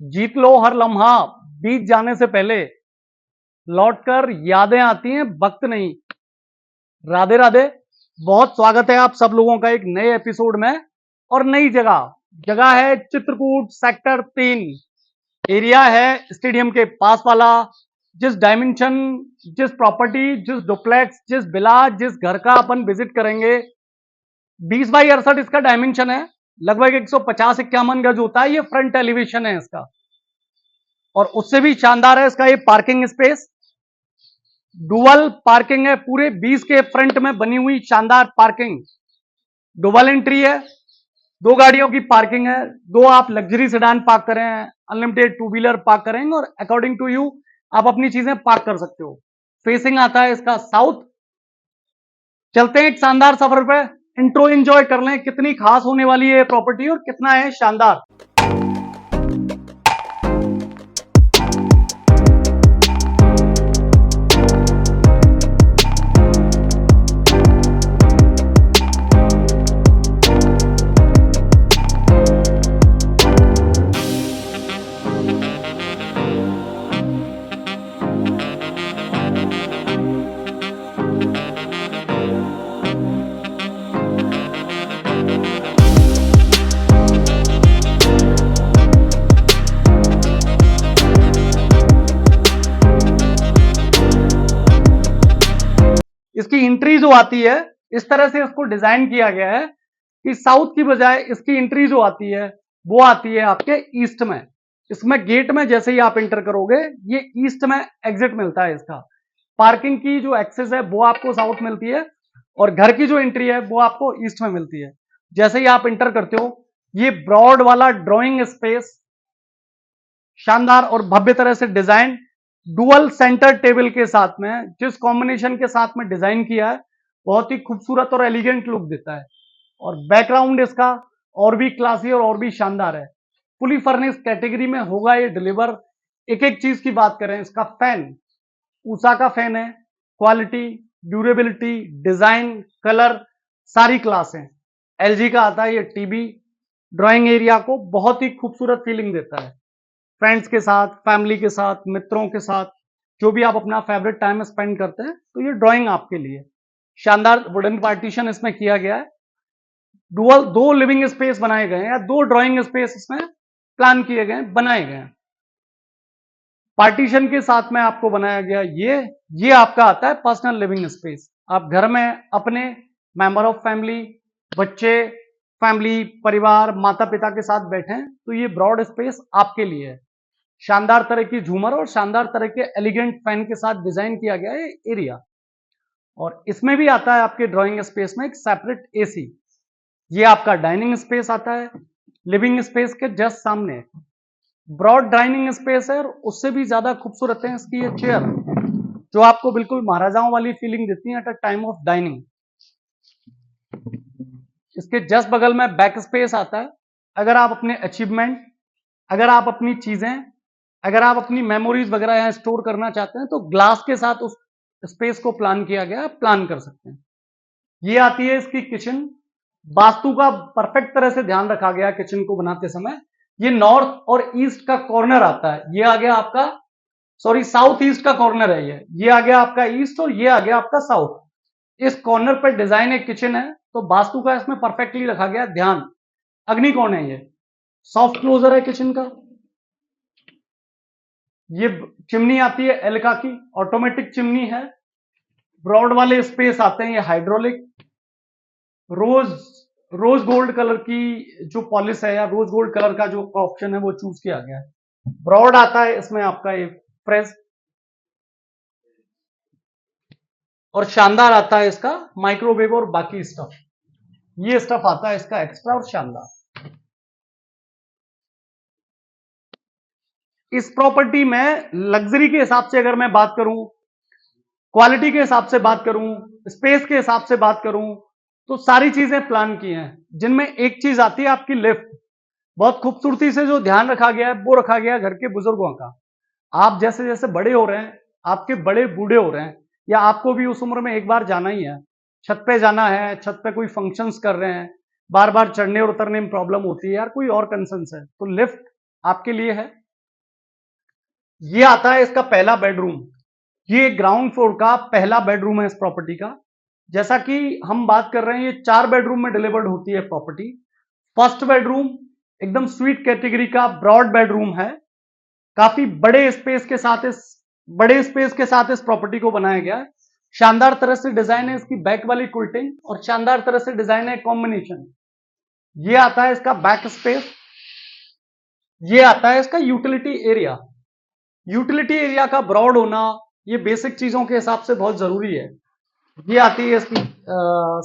जीत लो हर लम्हा, बीत जाने से पहले लौटकर यादें आती हैं, वक्त नहीं। राधे राधे। बहुत स्वागत है आप सब लोगों का एक नए एपिसोड में और नई जगह। जगह है चित्रकूट सेक्टर 3। एरिया है स्टेडियम के पास वाला। जिस डायमेंशन, जिस प्रॉपर्टी, जिस डुप्लेक्स, जिस विला, जिस घर का अपन विजिट करेंगे, 20 बाई 68 इसका डायमेंशन है। लगभग 150-51 गज होता है। ये फ्रंट एलिवेशन है इसका, और उससे भी शानदार है इसका ये पार्किंग स्पेस। डुअल पार्किंग है, पूरे 20 के फ्रंट में बनी हुई शानदार पार्किंग। डुअल एंट्री है, 2 गाड़ियों की पार्किंग है। 2 आप लग्जरी सेडान पार्क करें, अनलिमिटेड 2 व्हीलर पार्क करेंगे और अकॉर्डिंग टू यू आप अपनी चीजें पार्क कर सकते हो। फेसिंग आता है इसका साउथ। चलते हैं एक शानदार सफर पे, इंट्रो एंजॉय कर लें। कितनी खास होने वाली है प्रॉपर्टी और कितना है शानदार। इसकी एंट्री जो आती है, इस तरह से इसको डिजाइन किया गया है कि साउथ की बजाय इसकी एंट्री जो आती है वो आती है आपके ईस्ट में। इसमें गेट में जैसे ही आप एंटर करोगे, ये ईस्ट में एग्जिट मिलता है इसका। पार्किंग की जो एक्सेस है वो आपको साउथ मिलती है, और घर की जो एंट्री है वो आपको ईस्ट में मिलती है। जैसे ही आप एंटर करते हो, ये ब्रॉड वाला ड्रॉइंग स्पेस शानदार और भव्य तरह से डिजाइन, डुअल सेंटर टेबल के साथ में, जिस कॉम्बिनेशन के साथ में डिजाइन किया है, बहुत ही खूबसूरत और एलिगेंट लुक देता है। और बैकग्राउंड इसका और भी क्लासी और भी शानदार है। फुली फर्निश कैटेगरी में होगा ये डिलीवर। एक एक चीज की बात करें, इसका फैन ऊषा का फैन है। क्वालिटी, ड्यूरेबिलिटी, डिजाइन, कलर सारी क्लास है। एलजी का आता है ये टीवी। ड्राइंग एरिया को बहुत ही खूबसूरत फीलिंग देता है। फ्रेंड्स के साथ, फैमिली के साथ, मित्रों के साथ, जो भी आप अपना फेवरेट टाइम स्पेंड करते हैं, तो ये ड्राइंग आपके लिए। शानदार वुडन पार्टीशन इसमें किया गया है। डुअल 2 लिविंग स्पेस बनाए गए हैं, या 2 ड्राइंग स्पेस इसमें प्लान किए गए, बनाए गए हैं। पार्टीशन के साथ में आपको बनाया गया ये आपका आता है पर्सनल लिविंग स्पेस। आप घर में अपने मेंबर ऑफ फैमिली, बच्चे, फैमिली, परिवार, माता पिता के साथ बैठे तो ये ब्रॉड स्पेस आपके लिए है। शानदार तरह की झूमर और शानदार तरह के एलिगेंट फैन के साथ डिजाइन किया गया है एरिया। और इसमें भी आता है आपके ड्राइंग स्पेस में एक सेपरेट एसी। ये आपका डाइनिंग स्पेस आता है, लिविंग स्पेस के जस्ट सामने ब्रॉड डाइनिंग स्पेस है। और उससे भी ज्यादा खूबसूरत है इसकी ये चेयर, जो आपको बिल्कुल महाराजाओं वाली फीलिंग देती है at a time of dining. इसके जस्ट बगल में बैक स्पेस आता है। अगर आप अपने अचीवमेंट, अगर आप अपनी चीजें, अगर आप अपनी मेमोरीज वगैरह यहां स्टोर करना चाहते हैं, तो ग्लास के साथ उस स्पेस को प्लान किया गया, प्लान कर सकते हैं। ये आती है इसकी किचन। वास्तु का परफेक्ट तरह से ध्यान रखा गया किचन को बनाते समय। ये नॉर्थ और ईस्ट का कॉर्नर आता है। ये आ गया आपका, सॉरी, साउथ ईस्ट का कॉर्नर है ये आ गया आपका ईस्ट, और ये आ गया आपका साउथ। इस कॉर्नर पर डिजाइन एक किचन है, तो वास्तु का इसमें परफेक्टली रखा गया ध्यान। अग्निकोण है ये, सॉफ्ट क्लोजर है किचन का। ये चिमनी आती है एलिका की, ऑटोमेटिक चिमनी है। ब्रॉड वाले स्पेस आते हैं ये हाइड्रोलिक। रोज रोज गोल्ड कलर की जो पॉलिश है, या रोज गोल्ड कलर का जो ऑप्शन है वो चूज किया गया है। ब्रॉड आता है इसमें आपका ये फ्रेश, और शानदार आता है इसका माइक्रोवेव और बाकी स्टफ। ये स्टफ आता है इसका एक्स्ट्रा और शानदार। इस प्रॉपर्टी में लग्जरी के हिसाब से अगर मैं बात करूं, क्वालिटी के हिसाब से बात करूं, स्पेस के हिसाब से बात करूं, तो सारी चीजें प्लान की हैं। जिनमें एक चीज आती है आपकी लिफ्ट। बहुत खूबसूरती से जो ध्यान रखा गया है वो रखा गया है घर के बुजुर्गों का। आप जैसे जैसे बड़े हो रहे हैं, आपके बड़े बूढ़े हो रहे हैं, या आपको भी उस उम्र में एक बार जाना ही है, छत पे जाना है, छत पे कोई फंक्शंस कर रहे हैं, बार बार चढ़ने और उतरने में प्रॉब्लम होती है यार, कोई और कंसर्न्स है, तो लिफ्ट आपके लिए है। ये आता है इसका पहला बेडरूम। ये ग्राउंड फ्लोर का पहला बेडरूम है इस प्रॉपर्टी का। जैसा कि हम बात कर रहे हैं, ये 4 बेडरूम में डिलीवर्ड होती है प्रॉपर्टी। फर्स्ट बेडरूम एकदम स्वीट कैटेगरी का ब्रॉड बेडरूम है। काफी बड़े स्पेस के साथ इस प्रॉपर्टी को बनाया गया है। शानदार तरह से डिजाइन है इसकी बैक वाली कुल्टिंग, और शानदार तरह से डिजाइन है कॉम्बिनेशन। ये आता है इसका बैक स्पेस। ये आता है इसका यूटिलिटी एरिया। यूटिलिटी एरिया का ब्रॉड होना ये बेसिक चीजों के हिसाब से बहुत जरूरी है। ये आती है इसकी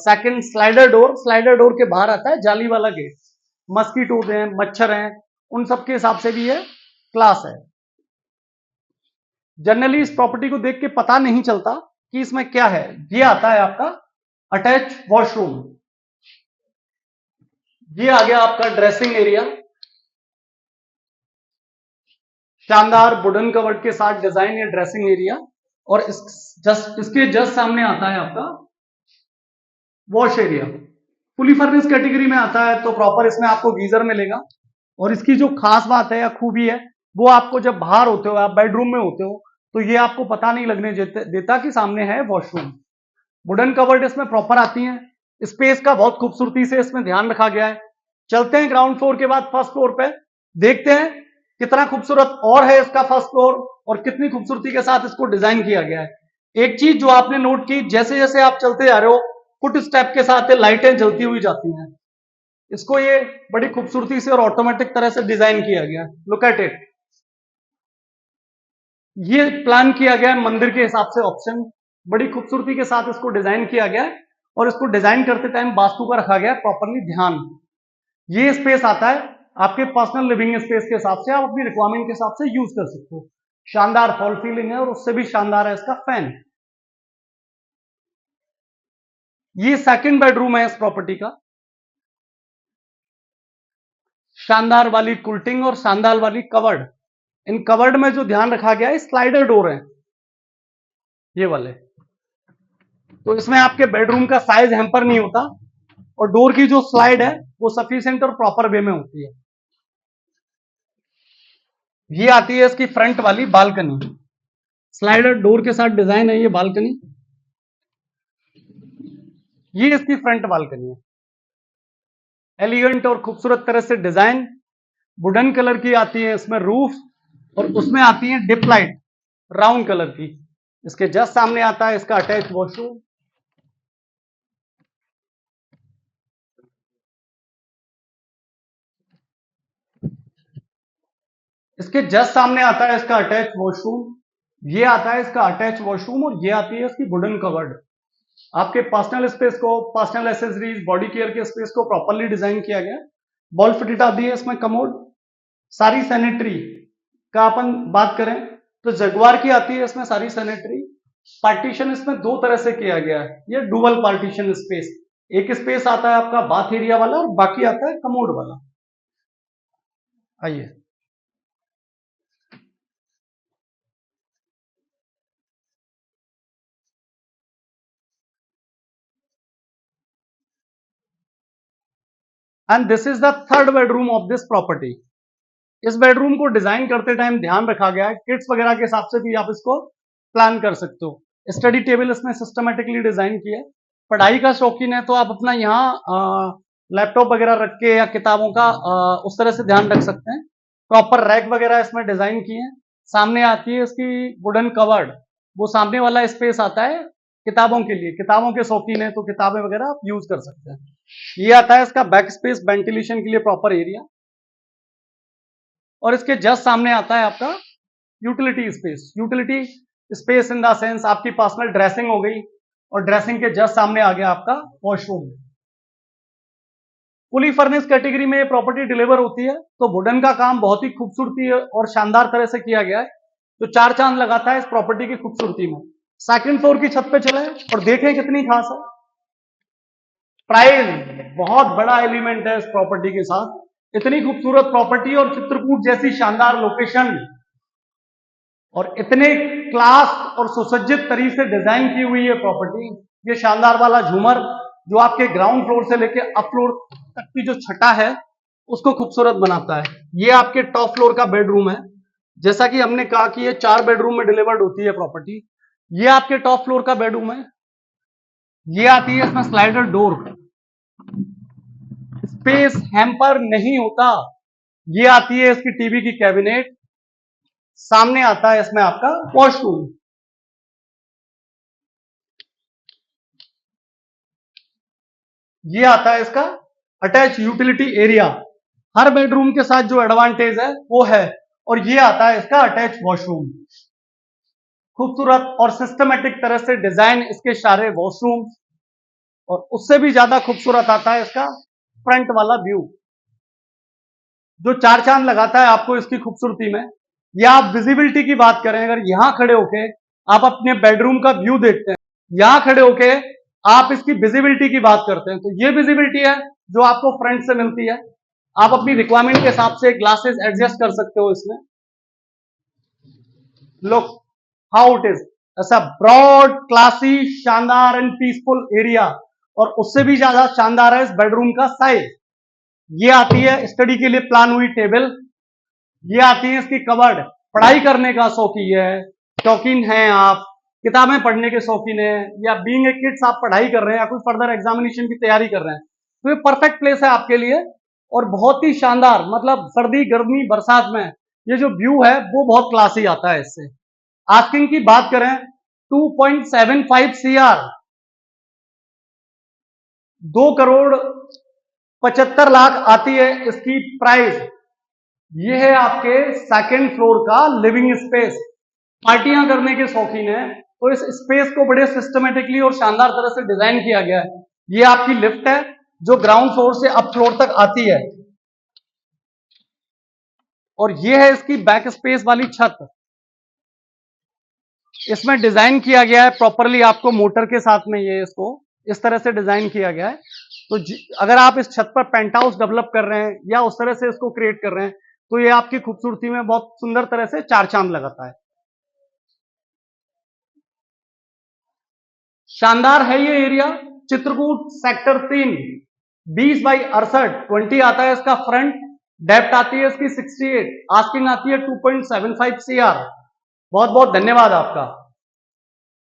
second slider door. Slider door के बाहर आता है जाली वाला गेट। मस्कीटोज हैं, मच्छर हैं, उन सब के हिसाब से भी ये क्लास है। जनरली इस प्रॉपर्टी को देख के पता नहीं चलता कि इसमें क्या है। ये आता है आपका अटैच वॉशरूम। ये आ गया आपका ड्रेसिंग एरिया। शानदार वुडन कवर्ड के साथ डिजाइन है ड्रेसिंग एरिया। और इसके जस्ट सामने आता है आपका wash area. Fully furnish category में आता है तो प्रॉपर इसमें आपको गीजर मिलेगा। और इसकी जो खास बात है या खूबी है, वो आपको जब बाहर होते हो, आप बेडरूम में होते हो, तो ये आपको पता नहीं लगने देता कि सामने है वॉशरूम। वुडन कवर्ड इसमें प्रॉपर आती हैं। स्पेस का बहुत खूबसूरती से इसमें ध्यान रखा गया है। चलते हैं ग्राउंड फ्लोर के बाद फर्स्ट फ्लोर पे, देखते हैं कितना खूबसूरत और है इसका फर्स्ट फ्लोर, और कितनी खूबसूरती के साथ इसको डिजाइन किया गया है। एक चीज जो आपने नोट की, जैसे जैसे आप चलते जा रहे हो, फुट स्टेप के साथ लाइटें जलती हुई जाती हैं। इसको ये बड़ी खूबसूरती से और ऑटोमेटिक तरह से डिजाइन किया गया। Look at it. ये प्लान किया गया है मंदिर के हिसाब से ऑप्शन। बड़ी खूबसूरती के साथ इसको डिजाइन किया गया है, और इसको डिजाइन करते टाइम वास्तु का रखा गया प्रॉपरली ध्यान। ये स्पेस आता है आपके पर्सनल लिविंग स्पेस के हिसाब से, आप अपनी रिक्वायरमेंट के हिसाब से यूज कर सकते हो। शानदार फॉल सीलिंग है, और उससे भी शानदार है इसका फैन। ये सेकंड बेडरूम है इस प्रॉपर्टी का। शानदार वाली कुल्टिंग और शानदार वाली कवर्ड। इन कवर्ड में जो ध्यान रखा गया है, स्लाइडर डोर है ये वाले, तो इसमें आपके बेडरूम का साइज हैम्पर नहीं होता, और डोर की जो स्लाइड है वो सफिशिएंट और प्रॉपर वे में होती है। ये आती है इसकी फ्रंट वाली बालकनी। स्लाइडर डोर के साथ डिजाइन है ये बालकनी। ये इसकी फ्रंट बालकनी है। एलिगेंट और खूबसूरत तरह से डिजाइन। वुडन कलर की आती है इसमें रूफ, और उसमें आती है डिप लाइट राउंड कलर की। इसके जस्ट सामने आता है इसका अटैच वॉशरूम। इसके जस्ट सामने आता है इसका अटैच वॉशरूम। ये आता है इसका अटैच वॉशरूम, और ये आती है इसकी वुडन कवर्ड। आपके पर्सनल स्पेस को, पर्सनल एसेसरीज, बॉडी केयर के स्पेस को प्रॉपरली डिजाइन किया गया। बॉल फिटेड आती है इसमें कमोड। सारी सैनिटरी का अपन बात करें तो जगुआर की आती है इसमें सारी सैनिटरी। पार्टीशन इसमें दो तरह से किया गया है, ये डुअल पार्टीशन स्पेस। एक स्पेस आता है आपका बाथ एरिया वाला, और बाकी आता है कमोड वाला। आइए, and this is the third bedroom of this property. इस बेडरूम को डिजाइन करते टाइम ध्यान रखा गया है, किड्स वगैरह के हिसाब से भी आप इसको प्लान कर सकते हो। स्टडी टेबल इसमें सिस्टमेटिकली डिजाइन किया है। पढ़ाई का शौकीन है तो आप अपना यहाँ लैपटॉप वगैरह रख के या किताबों का उस तरह से ध्यान रख सकते हैं। प्रॉपर रैक वगैरह इसमें डिजाइन किए हैं। सामने आती है इसकी वुडन कवर्ड। वो सामने वाला स्पेस आता है किताबों के लिए। किताबों के शौकीन है तो किताबें वगैरह आप यूज कर सकते हैं। ये आता है इसका बैक स्पेस, वेंटिलेशन के लिए प्रॉपर एरिया। और इसके जस्ट सामने आता है आपका utility space. Utility space in the sense आपकी पर्सनल ड्रेसिंग हो गई, और ड्रेसिंग के जस्ट सामने आ गया आपका वॉशरूम। फुली फर्निश कैटेगरी में ये प्रॉपर्टी डिलीवर होती है, तो वुडन का काम बहुत ही खूबसूरती और शानदार तरह से किया गया है, तो चार चांद लगाता है इस प्रॉपर्टी की खूबसूरती में। सेकंड फ्लोर की छत पे चले और देखें कितनी खास है। प्राइस बहुत बड़ा एलिमेंट है इस प्रॉपर्टी के साथ। इतनी खूबसूरत प्रॉपर्टी और चित्रकूट जैसी शानदार लोकेशन, और इतने क्लास और सुसज्जित तरीके से डिजाइन की हुई है प्रॉपर्टी। ये शानदार वाला झूमर जो आपके ग्राउंड फ्लोर से लेके अप फ्लोर तक की जो छटा है उसको खूबसूरत बनाता है। ये आपके टॉप फ्लोर का बेडरूम है। जैसा कि हमने कहा कि ये 4 बेडरूम में डिलीवर्ड होती है प्रॉपर्टी। ये आपके टॉप फ्लोर का बेडरूम है। ये आती है इसमें स्लाइडर डोर, स्पेस हैम्पर नहीं होता। ये आती है इसकी टीवी की कैबिनेट। सामने आता है इसमें आपका वॉशरूम। ये आता है इसका अटैच यूटिलिटी एरिया। हर बेडरूम के साथ जो एडवांटेज है वो है। और ये आता है इसका अटैच वॉशरूम। खूबसूरत और सिस्टमेटिक तरह से डिजाइन इसके सारे वॉशरूम। और उससे भी ज्यादा खूबसूरत आता है इसका फ्रंट वाला व्यू, जो चार चांद लगाता है आपको इसकी खूबसूरती में। या आप विजिबिलिटी की बात करें, अगर यहां खड़े होके आप अपने बेडरूम का व्यू देखते हैं, यहां खड़े होके आप इसकी विजिबिलिटी की बात करते हैं, तो ये विजिबिलिटी है जो आपको फ्रंट से मिलती है। आप अपनी रिक्वायरमेंट के हिसाब से ग्लासेस एडजस्ट कर सकते हो इसमें। लुक हाउ इट इज, ऐसा ब्रॉड, क्लासी, शानदार एंड पीसफुल एरिया। और उससे भी ज्यादा शानदार है इस बेडरूम का साइज। ये आती है स्टडी के लिए प्लान हुई टेबल। ये आती है इसकी कबर्ड। पढ़ाई करने का शौकीन है आप, किताबें पढ़ने के शौकीन है, या बीइंग ए किड्स आप पढ़ाई कर रहे हैं या कोई फर्दर एग्जामिनेशन की तैयारी कर रहे हैं, तो ये परफेक्ट प्लेस है आपके लिए। और बहुत ही शानदार, मतलब सर्दी गर्मी बरसात में ये जो व्यू है वो बहुत क्लासी आता है इससे। आस्किंग की बात करें 2.75 CR, 2,75,00,000 आती है इसकी प्राइस। ये है आपके सेकंड फ्लोर का लिविंग स्पेस। पार्टियां करने के शौकीन है तो इस स्पेस को बड़े सिस्टमेटिकली और शानदार तरह से डिजाइन किया गया है। ये आपकी लिफ्ट है जो ग्राउंड फ्लोर से अप फ्लोर तक आती है। और ये है इसकी बैक स्पेस वाली छत। इसमें डिजाइन किया गया है प्रॉपरली, आपको मोटर के साथ में ये इसको इस तरह से डिजाइन किया गया है। तो अगर आप इस छत पर पेंट हाउस डेवलप कर रहे हैं या उस तरह से इसको क्रिएट कर रहे हैं, तो ये आपकी खूबसूरती में बहुत सुंदर तरह से चार चांद लगाता है। शानदार है ये एरिया। चित्रकूट सेक्टर 3, 20/68, 20 आता है इसका फ्रंट। डेप्थ आती है इसकी 68, आस्किंग आती है 2.75 CR। बहुत बहुत धन्यवाद आपका।